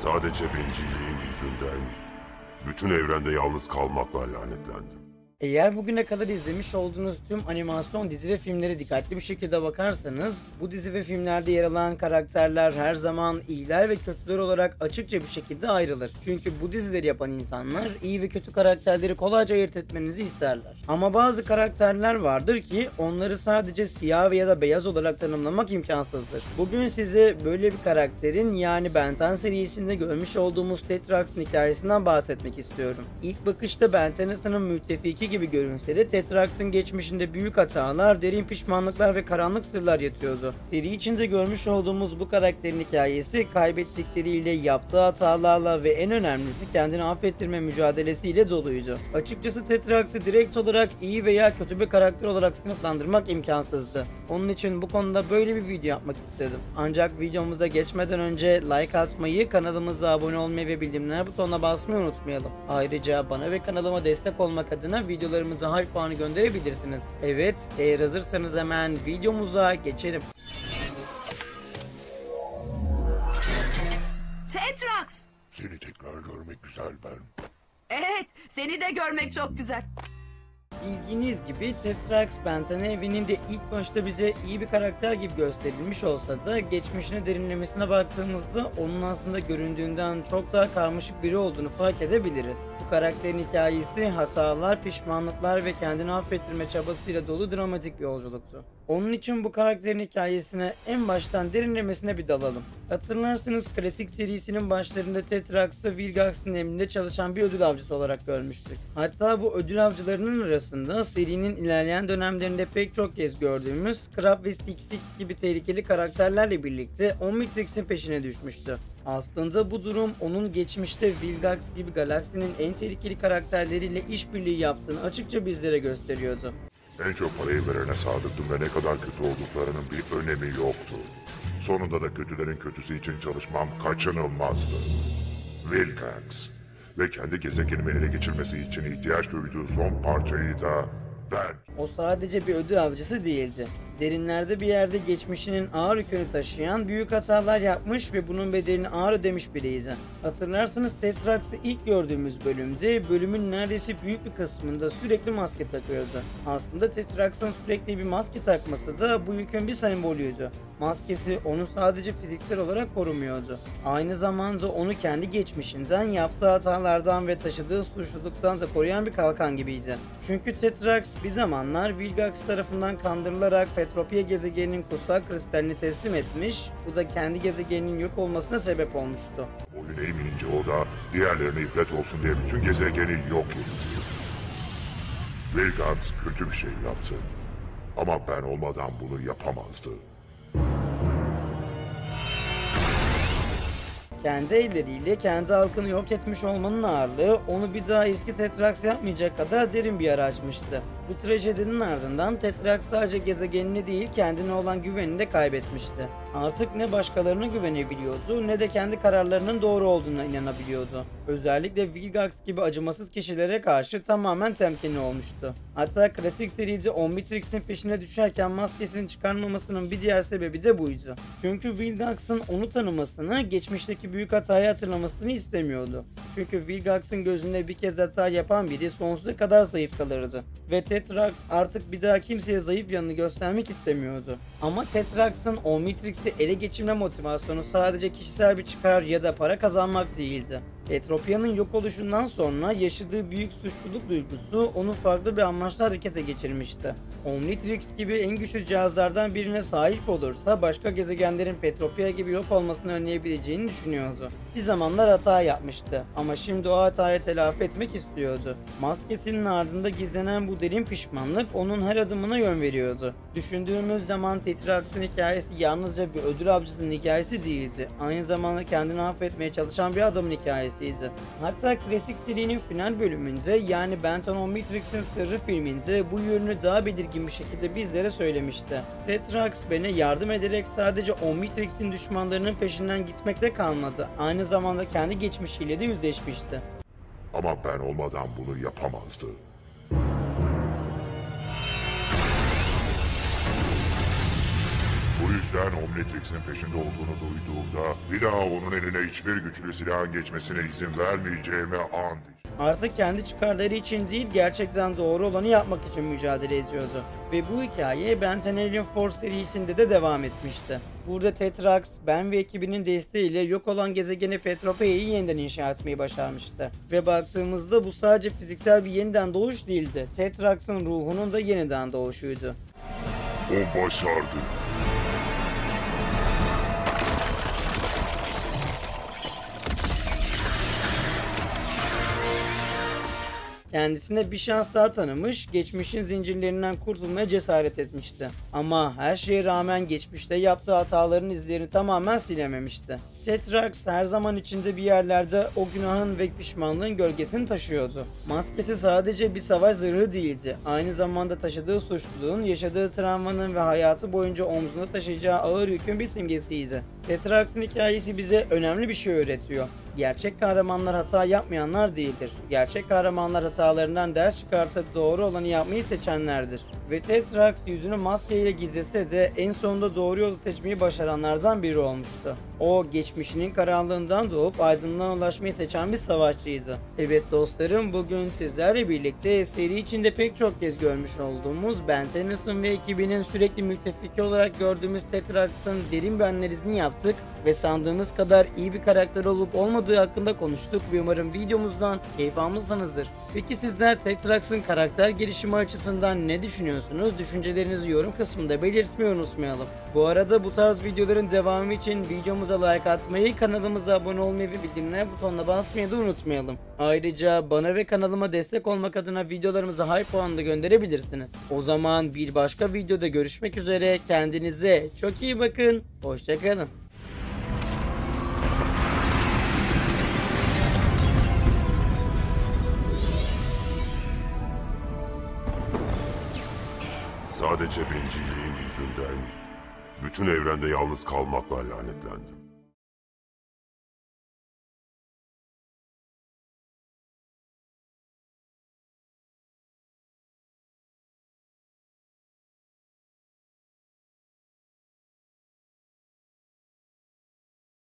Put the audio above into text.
Sadece bencilliğin yüzünden bütün evrende yalnız kalmakla lanetlendim. Eğer bugüne kadar izlemiş olduğunuz tüm animasyon dizi ve filmlere dikkatli bir şekilde bakarsanız, bu dizi ve filmlerde yer alan karakterler her zaman iyiler ve kötüler olarak açıkça bir şekilde ayrılır. Çünkü bu dizileri yapan insanlar iyi ve kötü karakterleri kolayca ayırt etmenizi isterler. Ama bazı karakterler vardır ki onları sadece siyah veya da beyaz olarak tanımlamak imkansızdır. Bugün size böyle bir karakterin, yani Ben 10 serisinde görmüş olduğumuz Tetrax'ın hikayesinden bahsetmek istiyorum. İlk bakışta Ben 10'ın müttefiki gibi görünse de Tetrax'ın geçmişinde büyük hatalar, derin pişmanlıklar ve karanlık sırlar yatıyordu. Seri içinde görmüş olduğumuz bu karakterin hikayesi kaybettikleriyle, yaptığı hatalarla ve en önemlisi kendini affettirme mücadelesiyle doluydu. Açıkçası Tetrax'ı direkt olarak iyi veya kötü bir karakter olarak sınıflandırmak imkansızdı. Onun için bu konuda böyle bir video yapmak istedim. Ancak videomuza geçmeden önce like atmayı, kanalımıza abone olmayı ve bildirimler butonuna basmayı unutmayalım. Ayrıca bana ve kanalıma destek olmak adına videolarımıza hype puanı gönderebilirsiniz. Evet, eğer hazırsanız hemen videomuza geçelim. Tetrax! Seni tekrar görmek güzel Ben. Evet, seni de görmek çok güzel. Bildiğiniz gibi Tetrax Ben 10 evreninin de ilk başta bize iyi bir karakter gibi gösterilmiş olsa da geçmişine, derinlemesine baktığımızda onun aslında göründüğünden çok daha karmaşık biri olduğunu fark edebiliriz. Bu karakterin hikayesi hatalar, pişmanlıklar ve kendini affettirme çabasıyla dolu dramatik bir yolculuktu. Onun için bu karakterin hikayesine en baştan derinlemesine bir dalalım. Hatırlarsınız, klasik serisinin başlarında Tetrax'ı Vilgax'ın emrinde çalışan bir ödül avcısı olarak görmüştük. Hatta bu ödül avcılarının arasında serinin ilerleyen dönemlerinde pek çok kez gördüğümüz Crab ve Six gibi tehlikeli karakterlerle birlikte Omnitrix'in peşine düşmüştü. Aslında bu durum onun geçmişte Vilgax gibi galaksinin en tehlikeli karakterleriyle işbirliği yaptığını açıkça bizlere gösteriyordu. En çok parayı verene sadıktım ve ne kadar kötü olduklarının bir önemi yoktu. Sonunda da kötülerin kötüsü için çalışmam kaçınılmazdı. Vilgax ve kendi gezegenimi ele geçirmesi için ihtiyaç duyduğu son parçayı da ben. O sadece bir ödül avcısı değildi. Derinlerde bir yerde geçmişinin ağır yükünü taşıyan, büyük hatalar yapmış ve bunun bedelini ağır ödemiş biriydi. Hatırlarsanız Tetrax'ı ilk gördüğümüz bölümde bölümün neredeyse büyük bir kısmında sürekli maske takıyordu. Aslında Tetrax'ın sürekli bir maske takması da bu yükün bir sembolüydü. Maskesi onu sadece fiziksel olarak korumuyordu. Aynı zamanda onu kendi geçmişinden, yaptığı hatalardan ve taşıdığı suçluluktan da koruyan bir kalkan gibiydi. Çünkü Tetrax bir zamanlar Vilgax tarafından kandırılarak Petropia gezegeninin kutsal kristalini teslim etmiş, bu da kendi gezegeninin yok olmasına sebep olmuştu. Boyun eğmeyince o da diğerlerine ibret olsun diye bütün gezegeni yok etti. Vilgax kötü bir şey yaptı. Ama ben olmadan bunu yapamazdı. Kendi elleriyle kendi halkını yok etmiş olmanın ağırlığı onu bir daha eski Tetrax yapmayacak kadar derin bir yara açmıştı. Bu trajedinin ardından Tetrax sadece gezegenini değil, kendine olan güvenini de kaybetmişti. Artık ne başkalarına güvenebiliyordu ne de kendi kararlarının doğru olduğuna inanabiliyordu. Özellikle Vilgax gibi acımasız kişilere karşı tamamen temkinli olmuştu. Hatta klasik seride Omnitrix'in peşine düşerken maskesini çıkarmamasının bir diğer sebebi de buydu. Çünkü Vilgax'ın onu tanımasını, geçmişteki büyük hatayı hatırlamasını istemiyordu. Çünkü Vilgax'ın gözünde bir kez hata yapan biri sonsuza kadar zayıf kalırdı. Ve Tetrax artık bir daha kimseye zayıf yanını göstermek istemiyordu. Ama Tetrax'ın Omnitrix'i ele geçirme motivasyonu sadece kişisel bir çıkar ya da para kazanmak değildi. Petropia'nın yok oluşundan sonra yaşadığı büyük suçluluk duygusu onu farklı bir amaçla harekete geçirmişti. Omnitrix gibi en güçlü cihazlardan birine sahip olursa başka gezegenlerin Petropia gibi yok olmasını önleyebileceğini düşünüyordu. Bir zamanlar hata yapmıştı ama şimdi o hatayı telafi etmek istiyordu. Maskesinin ardında gizlenen bu derin pişmanlık onun her adımına yön veriyordu. Düşündüğümüz zaman Tetrax'ın hikayesi yalnızca bir ödül avcısının hikayesi değildi. Aynı zamanda kendini affetmeye çalışan bir adamın hikayesiydi. Hatta klasik serinin final bölümünde, yani Ben 10 Omnitrix'in Sırrı filminde bu yönünü daha belirgin bir şekilde bizlere söylemişti. Tetrax bana yardım ederek sadece Omnitrix'in düşmanlarının peşinden gitmekte kalmadı. Aynı zamanda kendi geçmişiyle de yüzleşmişti. Ama ben olmadan bunu yapamazdı. Bu O yüzden Omnitrix'in peşinde olduğunu duyduğumda bir daha onun eline hiçbir güçlü silahın geçmesine izin vermeyeceğime and içtim. Artık kendi çıkarları için değil, gerçekten doğru olanı yapmak için mücadele ediyordu. Ve bu hikaye Ben 10 Alien Force serisinde de devam etmişti. Burada Tetrax, Ben ve ekibinin desteğiyle yok olan gezegeni Petropeia'yı yeniden inşa etmeyi başarmıştı. Ve baktığımızda bu sadece fiziksel bir yeniden doğuş değildi. Tetrax'ın ruhunun da yeniden doğuşuydu. O başardı. Kendisine bir şans daha tanımış, geçmişin zincirlerinden kurtulmaya cesaret etmişti. Ama her şeye rağmen geçmişte yaptığı hataların izlerini tamamen silememişti. Tetrax her zaman içinde bir yerlerde o günahın ve pişmanlığın gölgesini taşıyordu. Maskesi sadece bir savaş zırhı değildi. Aynı zamanda taşıdığı suçluluğun, yaşadığı travmanın ve hayatı boyunca omzunda taşıyacağı ağır yükün bir simgesiydi. Tetrax'ın hikayesi bize önemli bir şey öğretiyor. Gerçek kahramanlar hata yapmayanlar değildir. Gerçek kahramanlar hatalarından ders çıkartıp doğru olanı yapmayı seçenlerdir. Ve Tetrax yüzünü maskeyle gizlese de en sonunda doğru yolu seçmeyi başaranlardan biri olmuştu. O geçmişinin karanlığından doğup aydınlığa ulaşmayı seçen bir savaşçıydı. Evet dostlarım, bugün sizlerle birlikte seri içinde pek çok kez görmüş olduğumuz Ben Tennyson ve ekibinin sürekli müttefiki olarak gördüğümüz Tetrax'ın derin bir analizini yaptık ve sandığımız kadar iyi bir karakter olup olmadığı hakkında konuştuk ve umarım videomuzdan keyif almışsınızdır. Peki sizler Tetrax'ın karakter gelişimi açısından ne düşünüyorsunuz? Düşüncelerinizi yorum kısmında belirtmeyi unutmayalım. Bu arada bu tarz videoların devamı için videomuza like atmayı, kanalımıza abone olmayı ve bildirimler butonuna basmayı da unutmayalım. Ayrıca bana ve kanalıma destek olmak adına videolarımıza hype puanı da gönderebilirsiniz. O zaman bir başka videoda görüşmek üzere. Kendinize çok iyi bakın. Hoşça kalın. Sadece bencilliğim yüzünden bütün evrende yalnız kalmakla lanetlendim.